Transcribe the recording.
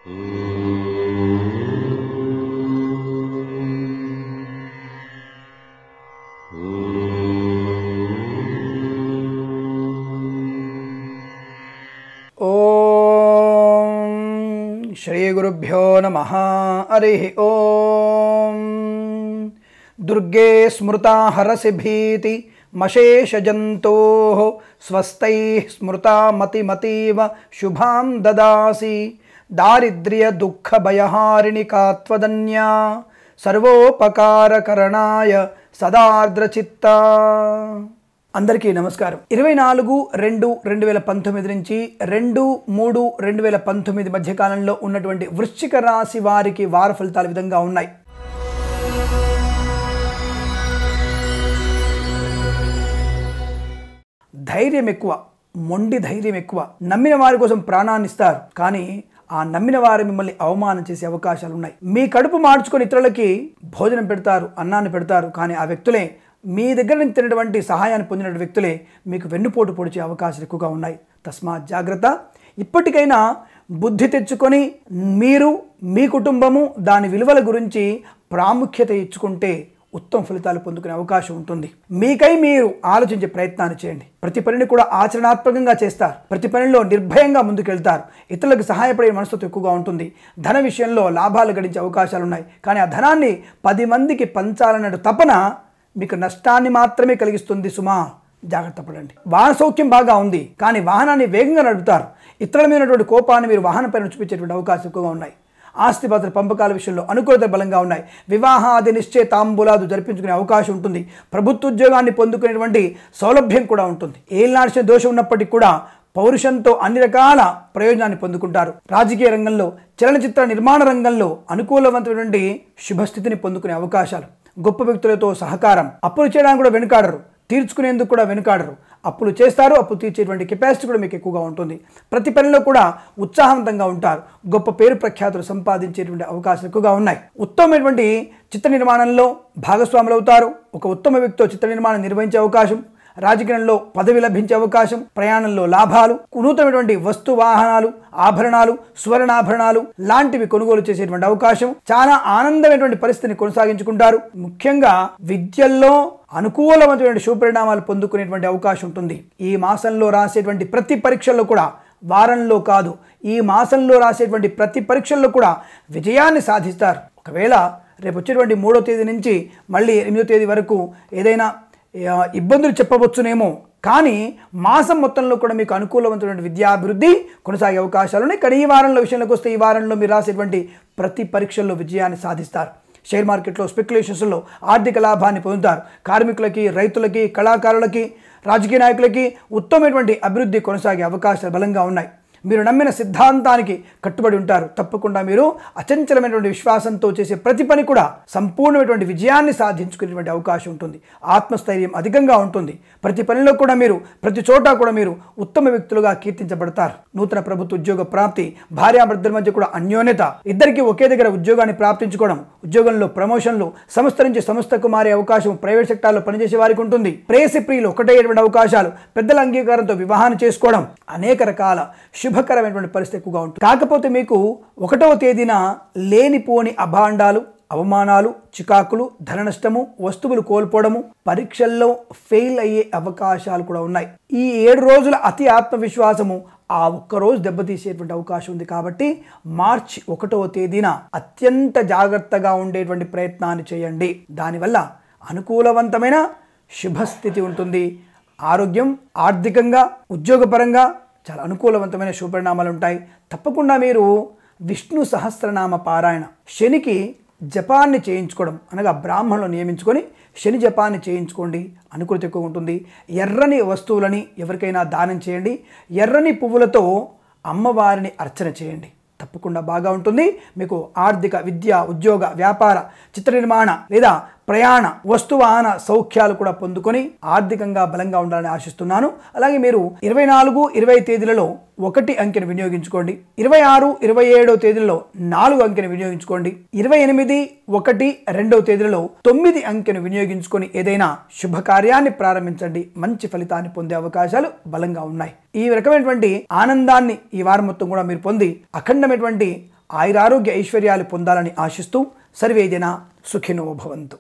శ్రీ గురుభ్యో నమః. హరి ఓం. దుర్గే స్మృతా హరసి భీతి మశేష జంతోః స్వస్తై స్మృతా మతిమతీవ శుభాం దదాసి. దారిద్ర్య దుఃఖ భయహారిణి కాత్వదన్యా సర్వోపకారకరణాయ సదార్ద్రచిత్త. అందరికీ నమస్కారం. 24/2/2019 నుంచి 2/3/2019 మధ్య కాలంలో ఉన్నటువంటి వృశ్చిక రాశి వారికి వార ఫలితాలు విధంగా ఉన్నాయి. ధైర్యం ఎక్కువ, మొండి ధైర్యం ఎక్కువ. నమ్మిన వారి కోసం ప్రాణాన్ని ఇస్తారు, కానీ ఆ నమ్మిన వారు మిమ్మల్ని అవమానం చేసే అవకాశాలు ఉన్నాయి. మీ కడుపు మార్చుకొని ఇతరులకి భోజనం పెడతారు, అన్నాన్ని పెడతారు, కానీ ఆ వ్యక్తులే మీ దగ్గర నుంచి తినటువంటి సహాయాన్ని పొందిన వ్యక్తులే మీకు వెన్నుపోటు పొడిచే అవకాశాలు ఎక్కువగా ఉన్నాయి. తస్మాత్ జాగ్రత్త. ఇప్పటికైనా బుద్ధి తెచ్చుకొని మీరు మీ కుటుంబము దాని విలువల గురించి ప్రాముఖ్యత ఇచ్చుకుంటే ఉత్తమ ఫలితాలు పొందుకునే అవకాశం ఉంటుంది. మీకై మీరు ఆలోచించే ప్రయత్నాన్ని చేయండి. ప్రతి పనిని కూడా ఆచరణాత్మకంగా చేస్తారు. ప్రతి పనిలో నిర్భయంగా ముందుకెళ్తారు. ఇతరులకు సహాయపడే మనస్తత్వం ఎక్కువగా ఉంటుంది. ధన విషయంలో లాభాలు గడించే అవకాశాలు ఉన్నాయి, కానీ ఆ ధనాన్ని 10 మందికి పంచాలన్న తపన మీకు నష్టాన్ని మాత్రమే కలిగిస్తుంది సుమా. జాగ్రత్త పడండి. వాహన సౌఖ్యం బాగా ఉంది, కానీ వాహనాన్ని వేగంగా నడుపుతారు. ఇతరుల మీద ఉన్నటువంటి కోపాన్ని మీరు వాహనంపైన చూపించేటువంటి అవకాశాలు ఎక్కువగా ఉన్నాయి. ఆస్తిపాత్ర పంపకాల విషయంలో అనుకూలత బలంగా ఉన్నాయి. వివాహాది నిశ్చయ తాంబూలాలు జరిపించుకునే అవకాశం ఉంటుంది. ప్రభుత్వ ఉద్యోగాన్ని పొందుకునేటువంటి సౌలభ్యం కూడా ఉంటుంది. ఏలినాటి దోషం ఉన్నప్పటికీ కూడా పౌరుషంతో అన్ని రకాల ప్రయోజనాన్ని పొందుకుంటారు. రాజకీయ రంగంలో, చలనచిత్ర నిర్మాణ రంగంలో అనుకూలవంతమైనటువంటి శుభస్థితిని పొందుకునే అవకాశాలు. గొప్ప వ్యక్తులతో సహకారం. అప్పులు చేయడానికి కూడా వెనుకాడరు, తీర్చుకునేందుకు కూడా వెనుకాడరు. అప్పులు చేస్తారు, అప్పులు తీర్చేటువంటి కెపాసిటీ కూడా మీకు ఎక్కువగా ఉంటుంది. ప్రతి పనిలో కూడా ఉత్సాహవంతంగా ఉంటారు. గొప్ప పేరు ప్రఖ్యాతులు సంపాదించేటువంటి అవకాశాలు ఎక్కువగా ఉన్నాయి. ఉత్తమమైనటువంటి చిత్ర నిర్మాణంలో భాగస్వాములు అవుతారు. ఒక ఉత్తమ వ్యక్తితో చిత్ర నిర్మాణం నిర్వహించే అవకాశం. రాజకీయంలో పదవి లభించే అవకాశం. ప్రయాణంలో లాభాలు. నూతనమైనటువంటి వస్తు వాహనాలు, ఆభరణాలు, సువర్ణాభరణాలు లాంటివి కొనుగోలు చేసేటువంటి అవకాశం. చాలా ఆనందమైనటువంటి పరిస్థితిని కొనసాగించుకుంటారు. ముఖ్యంగా విద్యల్లో అనుకూలమైనటువంటి శుభపరిణామాలు పొందుకునేటువంటి అవకాశం ఉంటుంది. ఈ మాసంలో రాసేటువంటి ప్రతి పరీక్షల్లో కూడా, వారంలో కాదు, ఈ మాసంలో రాసేటువంటి ప్రతి పరీక్షల్లో కూడా విజయాన్ని సాధిస్తారు. ఒకవేళ రేపు వచ్చేటువంటి 3వ తేదీ నుంచి మళ్ళీ 8వ తేదీ వరకు ఏదైనా ఇబ్బందులు చెప్పవచ్చునేమో, కానీ మాసం మొత్తంలో కూడా మీకు అనుకూలవంతమైన విద్యాభివృద్ధి కొనసాగే అవకాశాలు ఉన్నాయి. కానీ ఈ వారంలో విషయంలోకి వస్తే, ఈ వారంలో మీరు రాసేటువంటి ప్రతి పరీక్షల్లో విజయాన్ని సాధిస్తారు. షేర్ మార్కెట్లో, స్పెక్యులేషన్స్లో ఆర్థిక లాభాన్ని పొందుతారు. కార్మికులకి, రైతులకి, కళాకారులకి, రాజకీయ నాయకులకి ఉత్తమమైనటువంటి అభివృద్ధి కొనసాగే అవకాశాలు బలంగా ఉన్నాయి. మీరు నమ్మిన సిద్ధాంతానికి కట్టుబడి ఉంటారు. తప్పకుండా మీరు అచంచలమైనటువంటి విశ్వాసంతో చేసే ప్రతి పని కూడా సంపూర్ణమైనటువంటి విజయాన్ని సాధించుకునేటువంటి అవకాశం ఉంటుంది. ఆత్మస్థైర్యం అధికంగా ఉంటుంది. ప్రతి పనిలో కూడా మీరు, ప్రతి చోట కూడా మీరు ఉత్తమ వ్యక్తులుగా కీర్తించబడతారు. నూతన ప్రభుత్వ ఉద్యోగ ప్రాప్తి, భార్యాభర్తల మధ్య కూడా అన్యోన్యత, ఇద్దరికి ఒకే దగ్గర ఉద్యోగాన్ని ప్రాప్తించుకోవడం, ఉద్యోగంలో ప్రమోషన్లు, సంస్థ నుంచి సంస్థకు మారే అవకాశం ప్రైవేట్ సెక్టార్లో పనిచేసే వారికి ఉంటుంది. ప్రేయసి ప్రియులు ఒకటేటువంటి అవకాశాలు, పెద్దల అంగీకారంతో వివాహాన్ని చేసుకోవడం, అనేక రకాల శుభకరమైనటువంటి పరిస్థితి ఎక్కువగా ఉంటుంది. కాకపోతే మీకు 1వ తేదీన లేనిపోని అభాండాలు, అవమానాలు, చికాకులు, ధన నష్టము, వస్తువులు కోల్పోవడము, పరీక్షల్లో ఫెయిల్ అయ్యే అవకాశాలు కూడా ఉన్నాయి. ఈ 7 రోజుల అతి ఆత్మవిశ్వాసము ఆ ఒక్కరోజు దెబ్బతీసేటువంటి అవకాశం ఉంది. కాబట్టి మార్చి 1వ తేదీన అత్యంత జాగ్రత్తగా ఉండేటువంటి ప్రయత్నాన్ని చేయండి. దానివల్ల అనుకూలవంతమైన శుభస్థితి ఉంటుంది. ఆరోగ్యం, ఆర్థికంగా, ఉద్యోగపరంగా చాలా అనుకూలవంతమైన శుభపరిణామాలు ఉంటాయి. తప్పకుండా మీరు విష్ణు సహస్రనామ పారాయణ, శనికి జపాన్ని చేయించుకోవడం, అనగా బ్రాహ్మణులు నియమించుకొని శని జపాన్ని చేయించుకోండి. అనుకూలత ఎక్కువ ఉంటుంది. ఎర్రని వస్తువులని ఎవరికైనా దానం చేయండి. ఎర్రని పువ్వులతో అమ్మవారిని అర్చన చేయండి. తప్పకుండా బాగా ఉంటుంది. మీకు ఆర్థిక, విద్య, ఉద్యోగ, వ్యాపార, చిత్ర నిర్మాణ లేదా ప్రయాణ వస్తువాహన సౌఖ్యాలు కూడా పొందుకొని ఆర్థికంగా బలంగా ఉండాలని ఆశిస్తున్నాను. అలాగే మీరు 24, 20 తేదీలలో 1 అంకెను వినియోగించుకోండి. 26, 27 తేదీలలో 4 అంకెను వినియోగించుకోండి. 28, 1, 2 తేదీలలో 9 అంకెను వినియోగించుకొని ఏదైనా శుభకార్యాన్ని ప్రారంభించండి. మంచి ఫలితాన్ని పొందే అవకాశాలు బలంగా ఉన్నాయి. ఈ రకమైనటువంటి ఆనందాన్ని ఈ వారం మొత్తం కూడా మీరు పొంది అఖండమైనటువంటి ఆయురారోగ్య ఐశ్వర్యాలు పొందాలని ఆశిస్తూ సర్వేజన సుఖినో భవంతు.